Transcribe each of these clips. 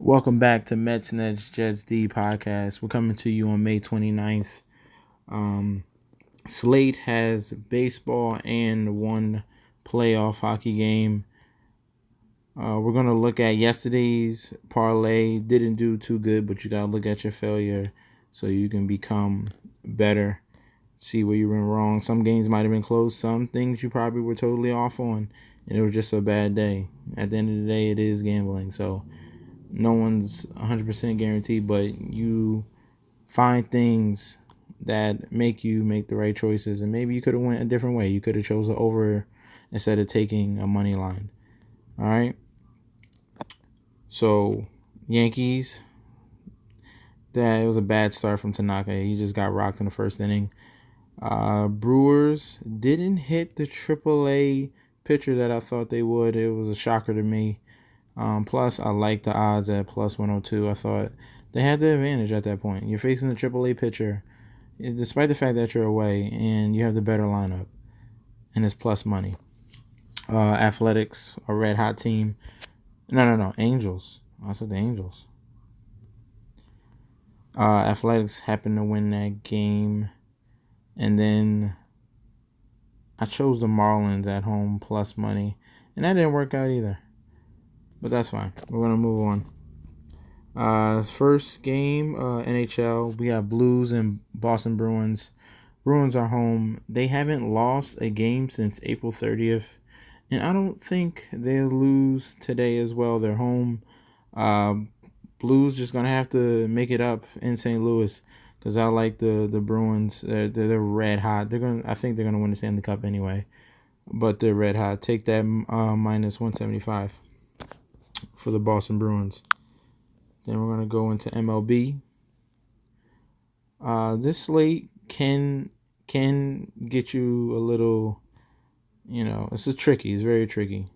Welcome back to Mets Nets Jets D podcast. We're coming to you on May 29th. SLATE has baseball and one playoff hockey game. We're going to look at yesterday's parlay. Didn't do too good, but you got to look at your failure so you can become better. See where you went wrong. Some games might have been close. Some things you probably were totally off on, and it was just a bad day. At the end of the day, it is gambling, so no one's 100% guaranteed, but you find things that make you make the right choices, and maybe you could have went a different way. You could have chose the over instead of taking a money line. All right. So Yankees, that it was a bad start from Tanaka. He just got rocked in the first inning. Brewers didn't hit the AAA pitcher that I thought they would. It was a shocker to me. Plus, I like the odds at plus 102. I thought they had the advantage at that point. You're facing the AAA pitcher, despite the fact that you're away, and you have the better lineup, and it's plus money. Athletics, a red hot team. No. Angels. I said the Angels. Athletics happened to win that game, and then I chose the Marlins at home plus money, and that didn't work out either. But that's fine. We're going to move on. First game, NHL, we got Blues and Boston Bruins. Bruins are home. They haven't lost a game since April 30th, and I don't think they'll lose today as well. They're home. Blues just going to have to make it up in St. Louis because I like the Bruins. They're red hot. I think they're going to win the Stanley Cup anyway, but they're red hot. Take that minus 175 for the Boston Bruins. Then we're going to go into MLB. This slate can get you a little, it's very tricky.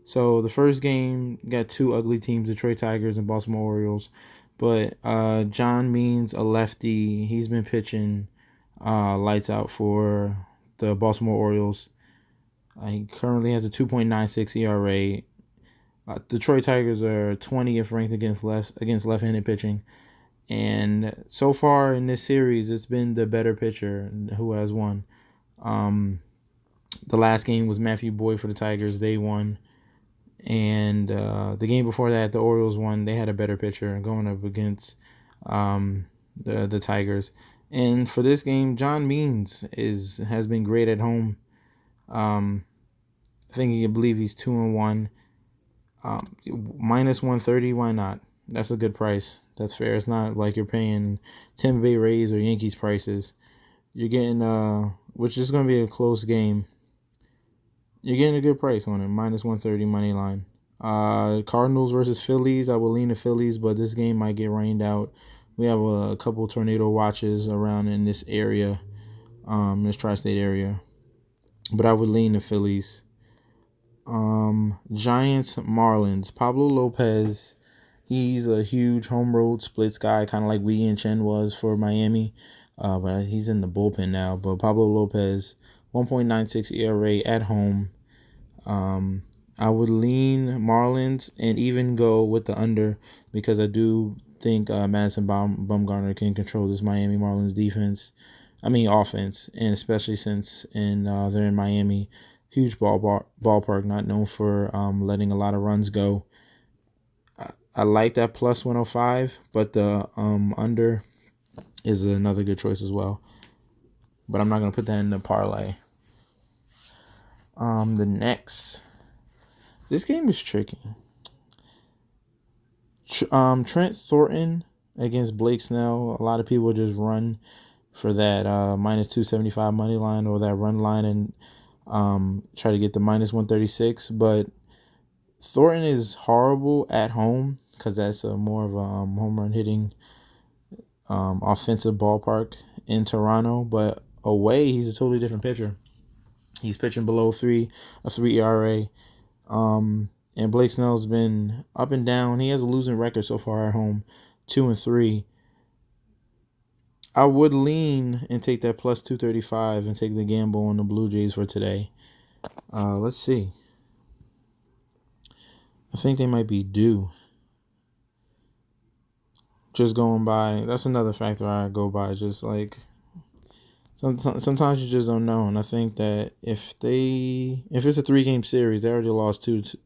So the first game got two ugly teams, Detroit Tigers and Baltimore Orioles. But John Means, a lefty, he's been pitching lights out for the Baltimore Orioles. He currently has a 2.96 ERA. Detroit Tigers are 20th ranked against left-handed pitching. And so far in this series, it's been the better pitcher who has won. The last game was Matthew Boyd for the Tigers. They won. And the game before that, the Orioles won. They had a better pitcher going up against the Tigers. And for this game, John Means has been great at home. I think you can believe he's 2-1. Minus 130, why not? That's a good price. That's fair. It's not like you're paying Tampa Bay Rays or Yankees prices. You're getting, which is going to be a close game. You're getting a good price on it, minus 130 money line. Cardinals versus Phillies. I will lean the Phillies, but this game might get rained out. We have a couple tornado watches around in this area, this tri-state area. But I would lean the Phillies. Giants, Marlins. Pablo Lopez, he's a huge home road splits guy, kind of like Wee and Chen was for Miami. But he's in the bullpen now. But Pablo Lopez, 1.96 ERA at home. I would lean Marlins and even go with the under because I do think Madison Bumgarner can control this Miami Marlins offense, and especially since they're in Miami. Huge ballpark, not known for letting a lot of runs go. I like that plus 105, but the under is another good choice as well. But I'm not going to put that in the parlay. This game is tricky. Trent Thornton against Blake Snell. A lot of people just run for that minus 275 money line or that run line and try to get the minus 136. But Thornton is horrible at home because that's more of a home run hitting offensive ballpark in Toronto. But away, he's a totally different pitcher. He's pitching below a 3 ERA. And Blake Snell's been up and down. He has a losing record so far at home, 2-3. I would lean and take that plus 235 and take the gamble on the Blue Jays for today. Let's see. I think they might be due. just going by, that's another factor I go by. Just like sometimes you just don't know. And I think that if it's a 3-game series, they already lost 2 to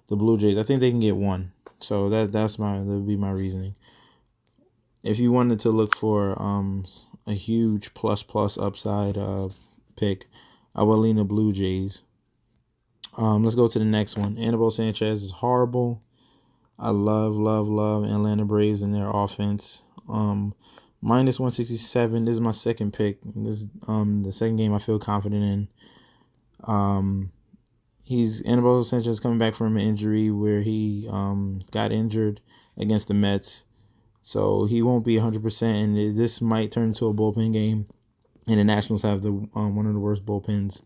the Blue Jays. I think they can get 1. So that would be my reasoning. If you wanted to look for a huge plus upside pick, I would lean the Blue Jays. Let's go to the next one. Anibal Sanchez is horrible. I love Atlanta Braves and their offense. Minus 167. This is my second pick. This is the second game I feel confident in. Anibal Sanchez coming back from an injury where he got injured against the Mets. So he won't be 100%, and this might turn into a bullpen game. And the Nationals have the one of the worst bullpens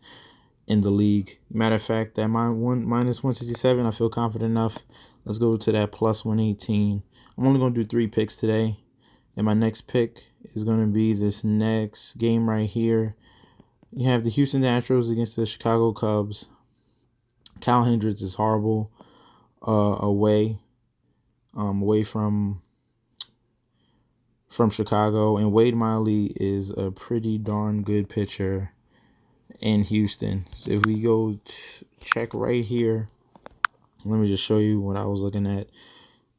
in the league. Matter of fact, that minus 167, I feel confident enough. Let's go to that plus 118. I'm only going to do 3 picks today. And my next pick is going to be this next game right here. You have the Houston Astros against the Chicago Cubs. Cal Hendricks is horrible away from Chicago. And Wade Miley is a pretty darn good pitcher in Houston. So if we go check right here, let me just show you what I was looking at.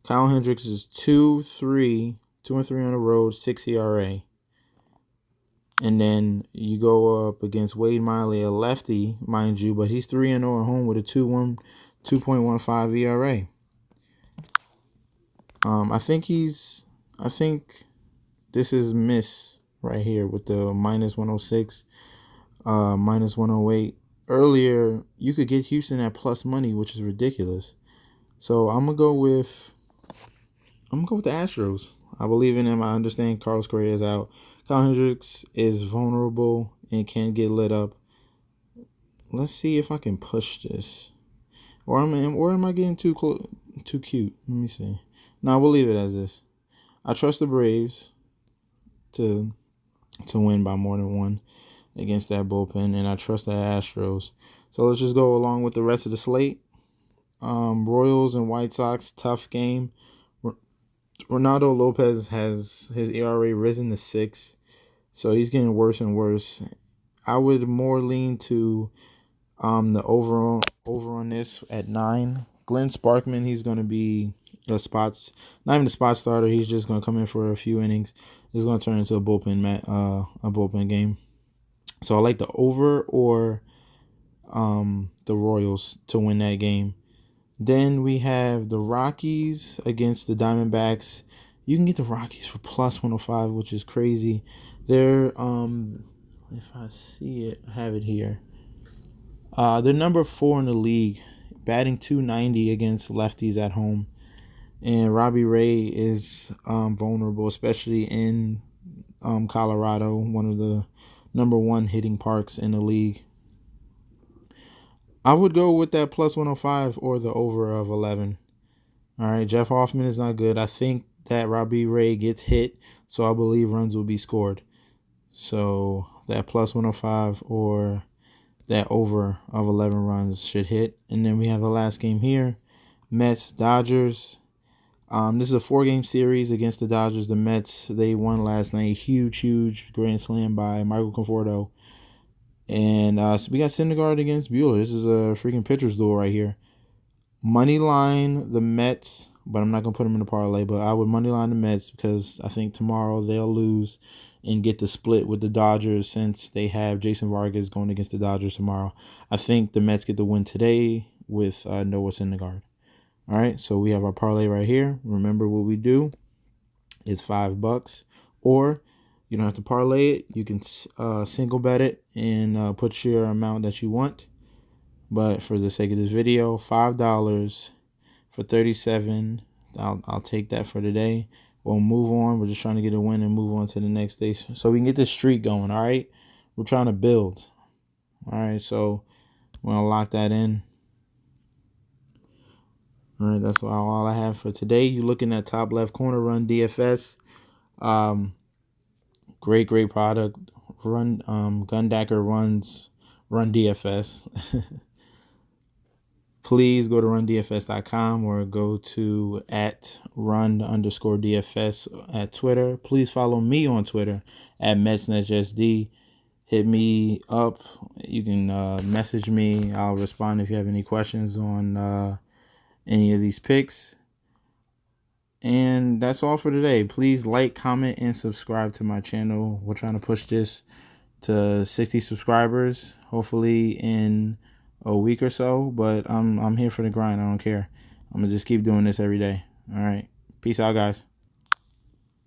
Kyle Hendricks is 2-3 on the road, 6 ERA. And then you go up against Wade Miley, a lefty, mind you, but he's 3-0 at home with a 2.15 ERA. I think this is miss right here with the minus 106, minus 108. Earlier, you could get Houston at plus money, which is ridiculous. So I'm gonna go with the Astros. I believe in them. I understand Carlos Correa is out. Kyle Hendricks is vulnerable and can get lit up. Let's see if I can push this. Or am I getting too cute? Let me see. No, we'll leave it as this. I trust the Braves to win by more than 1 against that bullpen, and I trust the Astros. So let's just go along with the rest of the slate. Royals and White Sox, tough game. Ronaldo Lopez has his ERA risen to 6, so he's getting worse and worse. I would more lean to the over on this at 9. Glenn Sparkman, he's going to be not even a spot starter. He's just going to come in for a few innings. It's going to turn into a bullpen game. So I like the over or the Royals to win that game. Then we have the Rockies against the Diamondbacks. You can get the Rockies for plus 105, which is crazy. They're if I see it, I have it here. They're number 4 in the league, batting .290 against lefties at home. And Robbie Ray is vulnerable, especially in Colorado, one of the number 1 hitting parks in the league. I would go with that plus 105 or the over of 11. All right, Jeff Hoffman is not good. I think that Robbie Ray gets hit, so I believe runs will be scored. So that plus 105 or that over of 11 runs should hit. And then we have the last game here, Mets, Dodgers. This is a 4-game series against the Dodgers. The Mets, they won last night. Huge grand slam by Michael Conforto. And so we got Syndergaard against Buehler. This is a freaking pitcher's duel right here. Money line the Mets, but I'm not going to put them in the parlay. But I would money line the Mets because I think tomorrow they'll lose and get the split with the Dodgers since they have Jason Vargas going against the Dodgers tomorrow. I think the Mets get the win today with Noah Syndergaard. All right, so we have our parlay right here. Remember what we do is $5, or you don't have to parlay it. You can single bet it and put your amount that you want. But for the sake of this video, $5 for 37. I'll take that for today. We'll move on. We're just trying to get a win and move on to the next day so we can get this streak going. All right, we're trying to build. All right, so we're gonna lock that in. All right, that's all I have for today. You're looking at top left corner, run DFS. Great product. Run Gundacker run DFS. please go to rundfs.com or go to @run_DFS at Twitter. Please follow me on Twitter at MetsNetJSD. Hit me up. You can message me. I'll respond if you have any questions on any of these picks. And that's all for today. Please like, comment, and subscribe to my channel. We're trying to push this to 60 subscribers, hopefully in a week or so. But I'm here for the grind. I don't care. I'm gonna just keep doing this every day. All right. Peace out, guys.